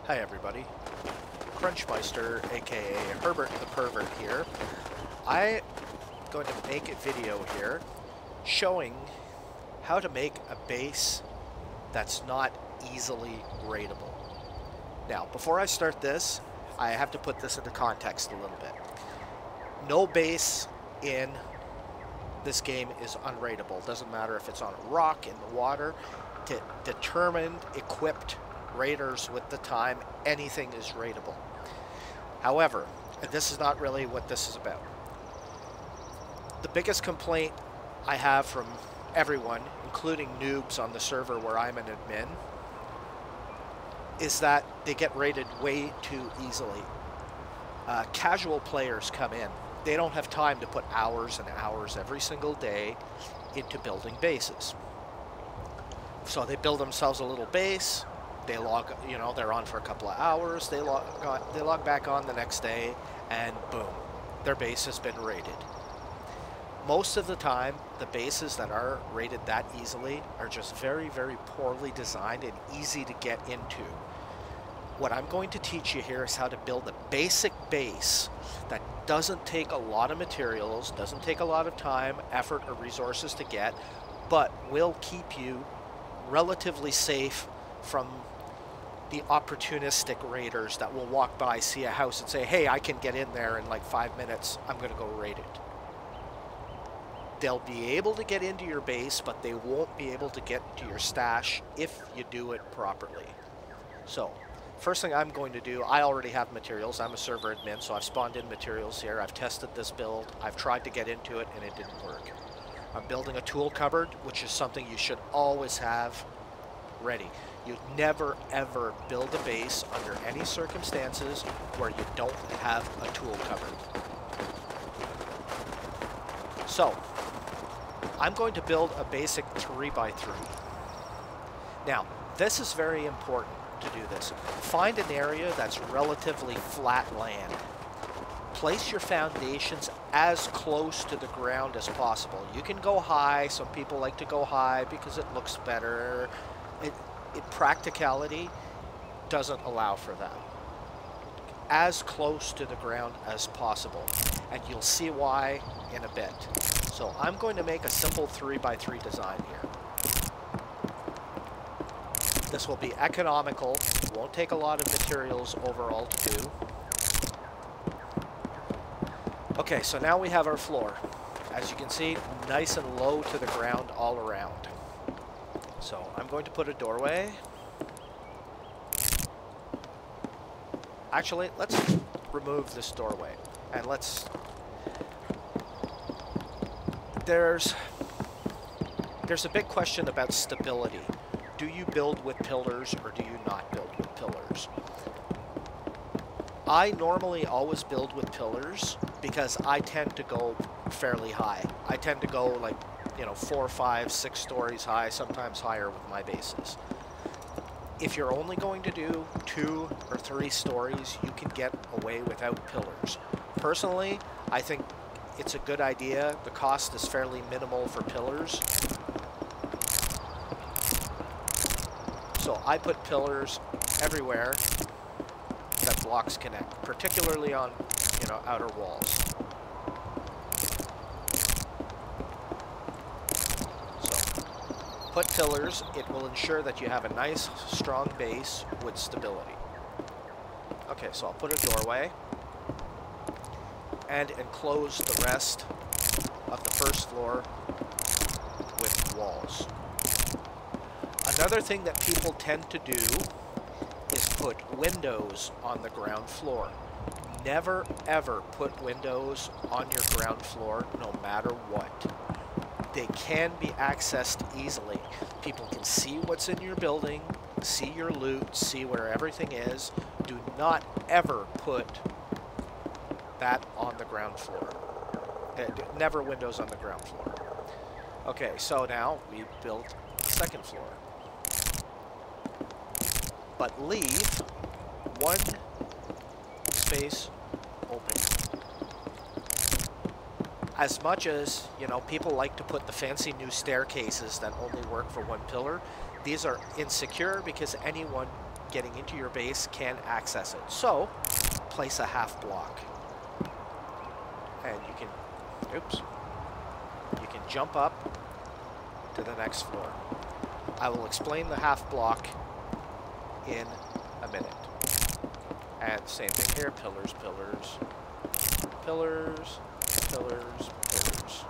Hi everybody, Crunchmeister aka Herbert the Pervert here. I'm going to make a video here showing how to make a base that's not easily raidable. Now before I start this, I have to put this into context a little bit. No base in this game is unraidable. Doesn't matter if it's on a rock, in the water. Determined, equipped raiders with the time, anything is raidable. However, and this is not really what this is about. The biggest complaint I have from everyone, including noobs on the server where I'm an admin, is that they get raided way too easily. Casual players come in. They don't have time to put hours and hours every single day into building bases. So they build themselves a little base. They log, they're on for a couple of hours. They log back on the next day, and boom, their base has been raided. Most of the time, the bases that are raided that easily are just very, very poorly designed and easy to get into. What I'm going to teach you here is how to build a basic base that doesn't take a lot of materials, doesn't take a lot of time, effort, or resources to get, but will keep you relatively safe from the opportunistic raiders that will walk by, see a house, and say, hey, I can get in there in like 5 minutes, I'm going to go raid it. They'll be able to get into your base, but they won't be able to get to your stash if you do it properly. So, first thing I'm going to do, I already have materials. I'm a server admin, so I've spawned in materials here. I've tested this build. I've tried to get into it, and it didn't work. I'm building a tool cupboard, which is something you should always have ready. You'd never ever build a base under any circumstances where you don't have a tool cupboard. So, I'm going to build a basic 3x3. Now, this is very important to do this. Find an area that's relatively flat land. Place your foundations as close to the ground as possible. You can go high. Some people like to go high because it looks better. Practicality doesn't allow for that. As close to the ground as possible. And you'll see why in a bit. So I'm going to make a simple 3x3 design here. This will be economical. Won't take a lot of materials overall to do. Okay, so now we have our floor. As you can see, nice and low to the ground all around. So I'm going to put a doorway. Actually, let's remove this doorway. And there's a big question about stability. Do you build with pillars or do you not build with pillars? I normally always build with pillars because I tend to go fairly high. I tend to go like 4, 5, 6 stories high, sometimes higher with my bases. If you're only going to do 2 or 3 stories, you can get away without pillars. Personally, I think it's a good idea. The cost is fairly minimal for pillars. So I put pillars everywhere that blocks connect, particularly on, outer walls. Put pillars, it will ensure that you have a nice, strong base with stability. Okay, so I'll put a doorway and enclose the rest of the first floor with walls. Another thing that people tend to do is put windows on the ground floor. Never ever put windows on your ground floor, no matter what. They can be accessed easily. People can see what's in your building, see your loot, see where everything is. Do not ever put that on the ground floor. Never windows on the ground floor. Okay, so now we built the second floor. But leave one space open. As much as, people like to put the fancy new staircases that only work for one pillar, these are insecure because anyone getting into your base can access it. So, place a half block. And you can, oops, you can jump up to the next floor. I will explain the half block in a minute. And same thing here, pillars, pillars, pillars, pillars, pillars.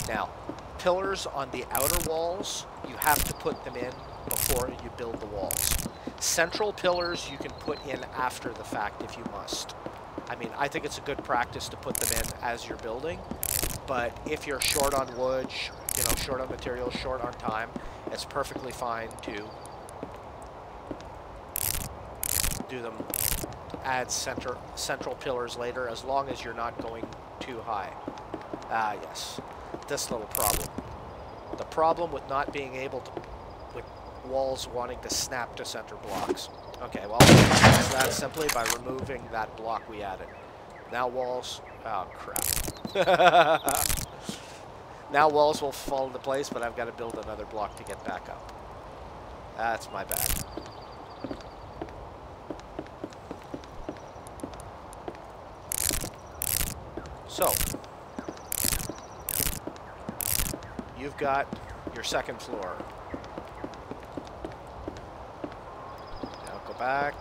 Now, pillars on the outer walls, you have to put them in before you build the walls. Central pillars you can put in after the fact if you must. I mean, I think it's a good practice to put them in as you're building, but if you're short on wood, you know, short on materials, short on time, it's perfectly fine to do them, add central pillars later, as long as you're not going too high. Ah, yes. This little problem. The problem with not being able to, with walls wanting to snap to center blocks. Okay, well, fix that simply by removing that block we added. Now walls, oh crap. Now walls will fall into place, but I've got to build another block to get back up. That's my bad. So, you've got your second floor. Now go back,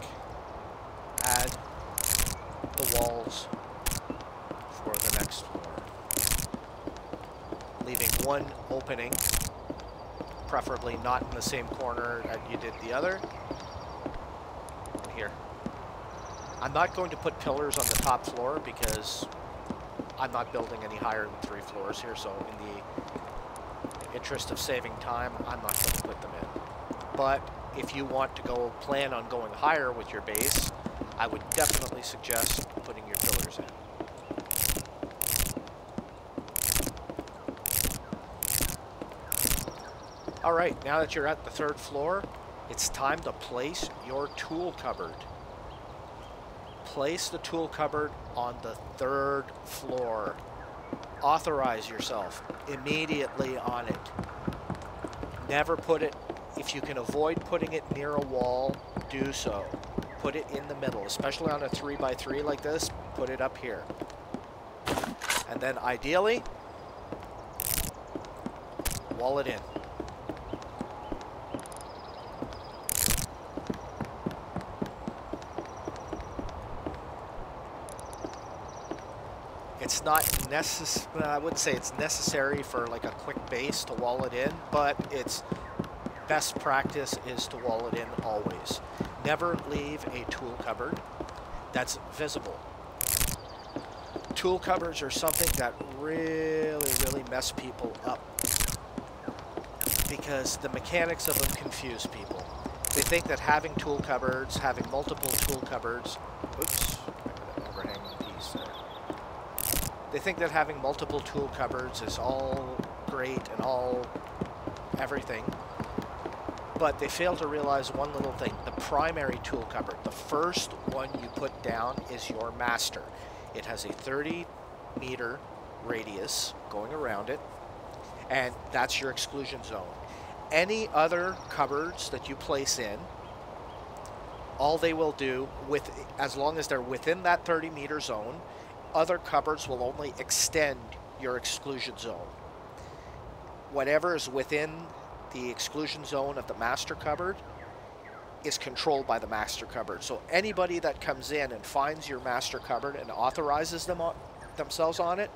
add the walls for the next floor, leaving one opening, preferably not in the same corner that you did the other. And here. I'm not going to put pillars on the top floor because I'm not building any higher than 3 floors here, so in the interest of saving time, I'm not going to put them in. But if you want to plan on going higher with your base, I would definitely suggest putting your pillars in. Alright, now that you're at the 3rd floor, it's time to place your tool cupboard. Place the tool cupboard on the 3rd floor. Authorize yourself immediately on it. Never put it, if you can avoid putting it near a wall, do so. Put it in the middle, especially on a 3x3 like this, put it up here. And then ideally, wall it in. It's not I wouldn't say it's necessary for like a quick base to wall it in, but it's best practice is to wall it in always. Never leave a tool cupboard that's visible. Tool cupboards are something that really mess people up because the mechanics of them confuse people. They think that having tool cupboards, having multiple tool cupboards, oops, overhang piece there. They think that having multiple tool cupboards is all great and all everything, but they fail to realize one little thing. The primary tool cupboard, the first one you put down, is your master. It has a 30-meter radius going around it, and that's your exclusion zone. Any other cupboards that you place in, all they will do, as long as they're within that 30-meter zone, other cupboards will only extend your exclusion zone. Whatever is within the exclusion zone of the master cupboard is controlled by the master cupboard. So anybody that comes in and finds your master cupboard and authorizes themselves on it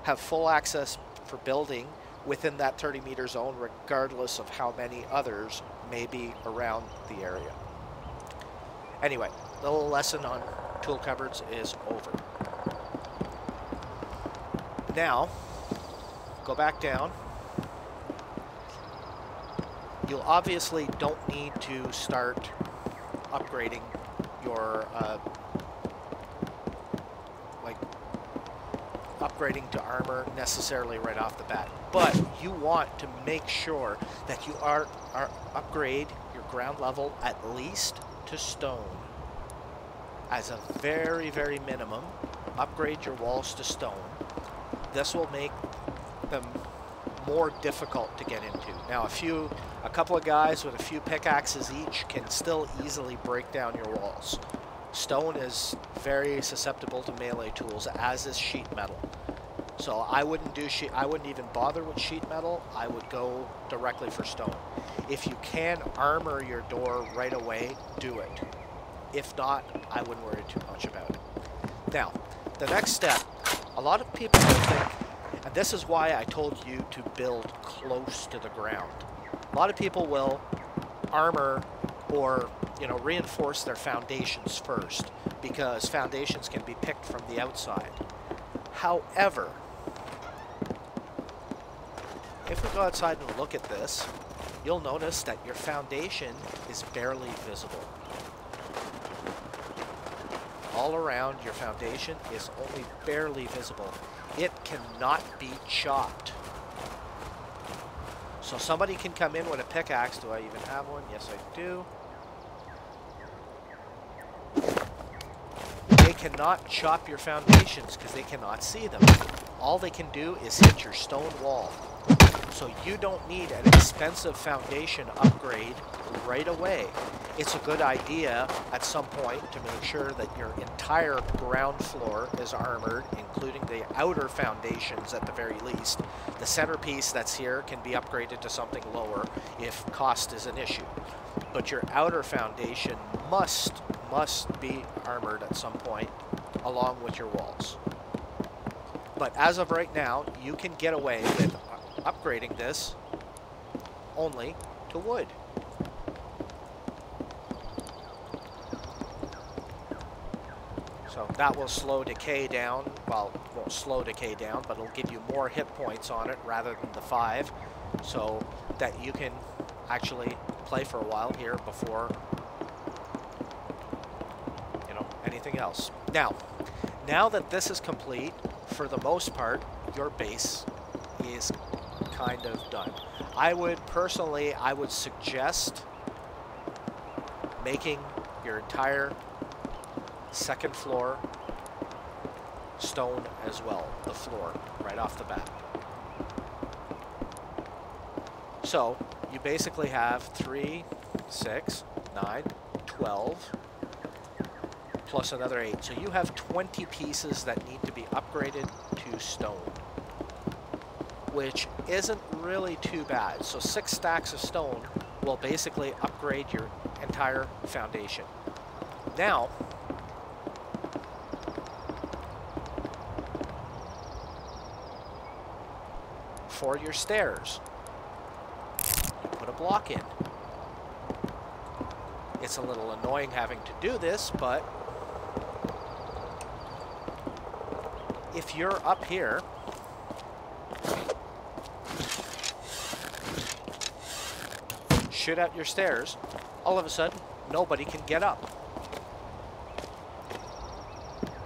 have full access for building within that 30-meter zone, regardless of how many others may be around the area. Anyway, the little lesson on tool cupboards is over. Now, go back down. You obviously don't need to start upgrading your, upgrading to armor necessarily right off the bat. But you want to make sure that you upgrade your ground level at least to stone. As a very minimum, upgrade your walls to stone. This will make them more difficult to get into. Now a couple of guys with a few pickaxes each can still easily break down your walls. Stone is very susceptible to melee tools, as is sheet metal. So I wouldn't even bother with sheet metal. I would go directly for stone. If you can armor your door right away, do it. If not, I wouldn't worry too much about it. Now, the next step, a lot of people will think, and this is why I told you to build close to the ground. A lot of people will armor or, reinforce their foundations first, because foundations can be picked from the outside. However, if we go outside and look at this, you'll notice that your foundation is barely visible. All around your foundation is only barely visible. It cannot be chopped. So somebody can come in with a pickaxe. Do I even have one? Yes, I do. They cannot chop your foundations because they cannot see them. All they can do is hit your stone wall. So you don't need an expensive foundation upgrade right away. It's a good idea at some point to make sure that your entire ground floor is armored, including the outer foundations at the very least. The centerpiece that's here can be upgraded to something lower if cost is an issue. But your outer foundation must be armored at some point along with your walls. But as of right now, you can get away with upgrading this only to wood. So that will slow decay down. Well, it won't slow decay down, but it'll give you more hit points on it rather than the 5, so that you can actually play for a while here before, anything else. Now that this is complete, for the most part, your base is kind of done. I would suggest making your entire second floor stone as well, the floor, right off the bat. So you basically have 3, 6, 9, 12, plus another 8. So you have 20 pieces that need to be upgraded to stone, which isn't really too bad. So 6 stacks of stone will basically upgrade your entire foundation. Now, for your stairs, you put a block in. It's a little annoying having to do this, but if you're up here, shoot out your stairs, all of a sudden, nobody can get up.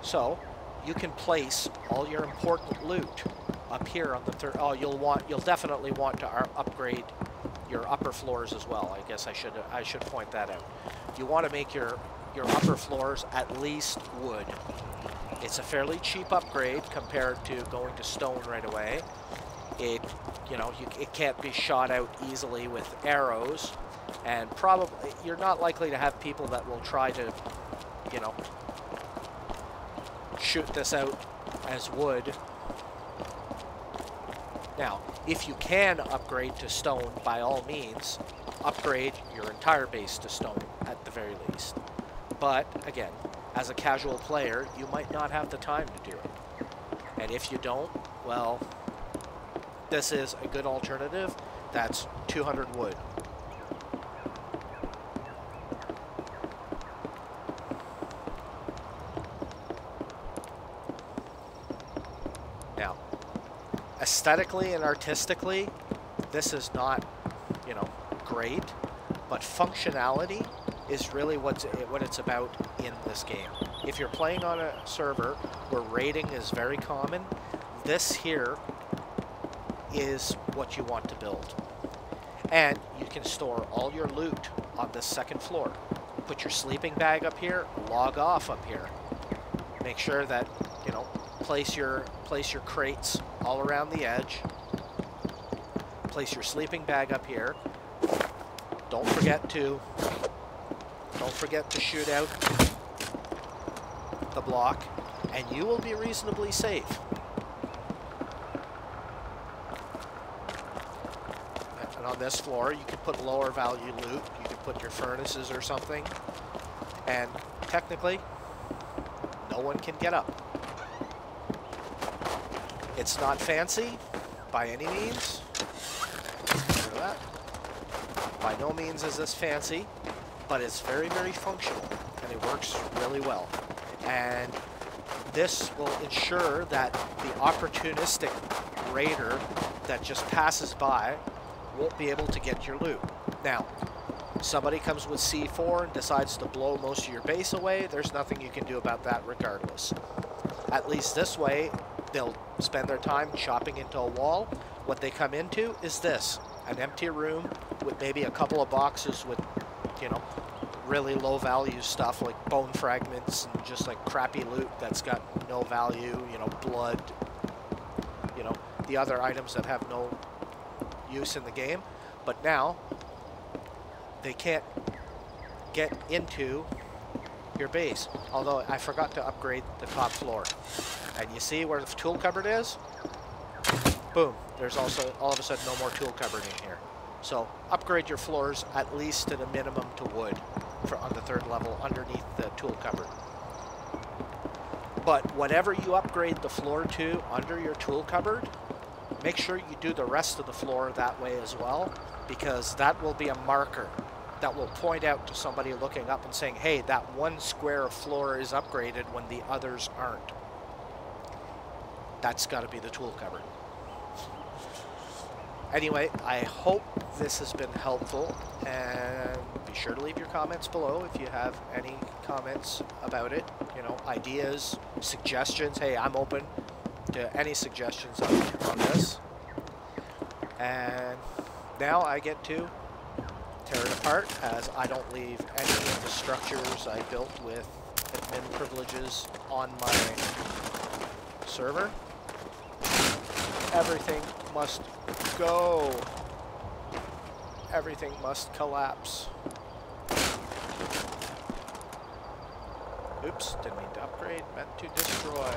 So, you can place all your important loot up here on the third. Oh, you'll definitely want to upgrade your upper floors as well. I guess I should point that out. You want to make your upper floors at least wood. It's a fairly cheap upgrade compared to going to stone right away. It can't be shot out easily with arrows, and probably you're not likely to have people that will try to, shoot this out as wood. Now, if you can upgrade to stone, by all means, upgrade your entire base to stone at the very least. But again, as a casual player, you might not have the time to do it. And if you don't, well, this is a good alternative. That's 200 wood. Now, aesthetically and artistically, this is not, great, but functionality is really what it's about in this game. If you're playing on a server where raiding is very common, this here is what you want to build. And you can store all your loot on this second floor. Put your sleeping bag up here, log off up here. Make sure that, place your crates all around the edge. place your sleeping bag up here. Don't forget to shoot out the block, and you will be reasonably safe. And on this floor, you can put lower value loot. You can put your furnaces or something, and technically, no one can get up. It's not fancy by any means. Look at that. By no means is this fancy, but it's very, very functional, and it works really well. And this will ensure that the opportunistic raider that just passes by won't be able to get your loot. Now, somebody comes with C4 and decides to blow most of your base away, there's nothing you can do about that regardless. At least this way, they'll spend their time chopping into a wall. What they come into is this, an empty room with maybe a couple of boxes with, you know, really low value stuff like bone fragments and just like crappy loot that's got no value, you know, blood, you know, the other items that have no use in the game. But now they can't get into your base. Although I forgot to upgrade the top floor. And you see where the tool cupboard is? Boom. There's also all of a sudden no more tool cupboard in here. So upgrade your floors at least to the minimum to wood for on the 3rd level underneath the tool cupboard. But whatever you upgrade the floor to under your tool cupboard, make sure you do the rest of the floor that way as well, because that will be a marker that will point out to somebody looking up and saying, hey, that one square of floor is upgraded when the others aren't. That's got to be the tool cupboard. Anyway, I hope this has been helpful, and be sure to leave your comments below if you have any comments about it, you know, ideas, suggestions. Hey, I'm open to any suggestions on this. And now I get to tear it apart, as I don't leave any of the structures I built with admin privileges on my server. Everything must go. Everything must collapse. Oops, didn't mean to upgrade, meant to destroy.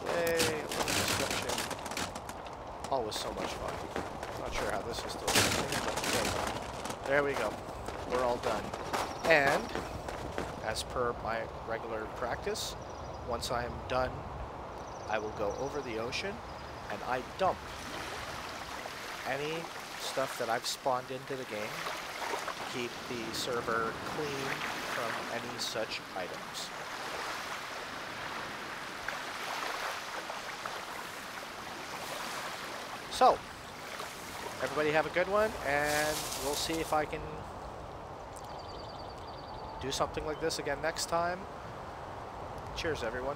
Yay, little description. Always so much fun. Not sure how this is still working, but there we go. We're all done. And, as per my regular practice, once I am done, I will go over the ocean and I dump any stuff that I've spawned into the game to keep the server clean from any such items. So, everybody have a good one, and we'll see if I can do something like this again next time. Cheers, everyone.